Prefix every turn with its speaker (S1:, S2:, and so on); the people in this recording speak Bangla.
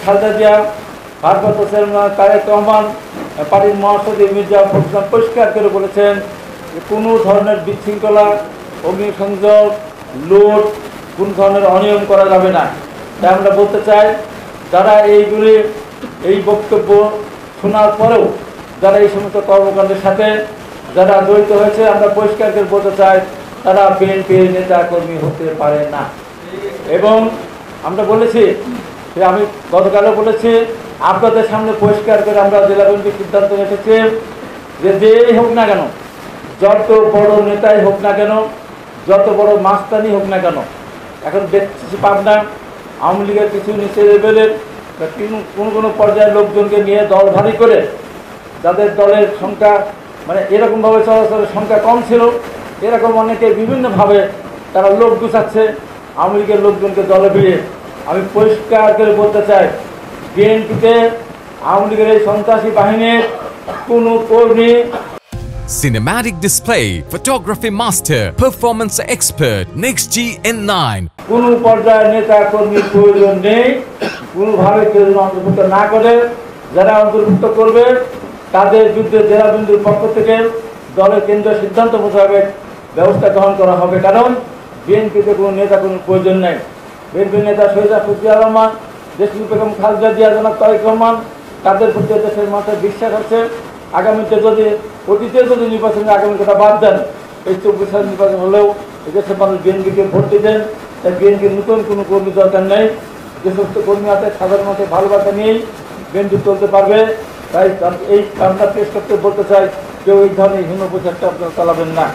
S1: খালেদা জিয়া, ভারপ্রাপ্ত চেয়ারম্যান তারেক রহমান, পার্টির মহাসচিব মির্জা ফখরুল পরিষ্কার করে বলেছেন যে কোনো ধরনের বিশৃঙ্খলা, অগ্নিসংযোগ, লুট, কোন ধরনের অনিয়ম করা যাবে না। তাই আমরা বলতে চাই, যারা এই বক্তব্য শোনার পরেও যারা এই সমস্ত কর্মকাণ্ডের সাথে যারা জড়িত হয়েছে, আমরা পরিষ্কার করে বলতে চাই তারা বিএনপির নেতা কর্মী হতে পারে না। এবং আমরা বলেছি যে, আমি গতকালও বলেছি, আপনাদের সামনে পরিষ্কার করে আমরা জেলা বিএনপির সিদ্ধান্ত রেখেছি যে যেই হোক না কেন, যত বড় নেতাই হোক না কেন, যত বড় মাস্তানি হোক না কেন, এখন দেখছি পাবনা আওয়ামী লীগের কিছু নিচে লেভেলের কোনো পর্যায়ের লোকজনকে নিয়ে দল ভারী করে, যাদের দলের সংখ্যা মানে এরকমভাবে চলাচলের সংখ্যা কম ছিল, এরকম অনেকে বিভিন্নভাবে তারা লোক গুছাচ্ছে আওয়ামী লীগের লোকজনকে দলে ভিড়ে। আমি পরিষ্কার করে বলতে চাই, বিএনপিতে আওয়ামী লীগের এই সন্ত্রাসী বাহিনীর কোনো কর্মী,
S2: Cinematic display, photography master, performance expert, NextG N9.
S1: কোনো পর্যায়ের নেতা কর্মীর প্রয়োজন নেই। কোনোভাবে কেউ অন্তর্ভুক্ত না করে, যারা অন্তর্ভুক্ত করবে তাদের বিরুদ্ধে জেলা বিন্দুর পক্ষ থেকে দলের কেন্দ্রীয় সিদ্ধান্ত মোতাবেক ব্যবস্থা গ্রহণ করা হবে। কারণ বিএনপিতে কোনো নেতা কোনো প্রয়োজন নেই। বিএনপির নেতা শহীদ রাষ্ট্রপতি রহমান, দেশটির বেগম খালেদা জিয়া, জনাব তারেক রহমান, তাদের প্রতি দেশের মাথায় বিশ্বাস আছে। আগামীতে যদি অতীতে যদি নির্বাচনের আগামী কথা বাদ দেন, এই 24 সালের নির্বাচন হলেও এদেশের মানুষ বিএনপিকে ভোট দিতেন। তাই বিএনপির নতুন কোনো কর্মী দরকার নেই। যে সমস্ত কর্মী আছে সাধারণ মানুষের ভালোবাসা নিয়েই বিএনপি চলতে পারবে। তাই এই আমরা পেশ করতে বলতে চাই, কেউ এই ধরনের হীন প্রচারটা আপনারা চালাবেন না।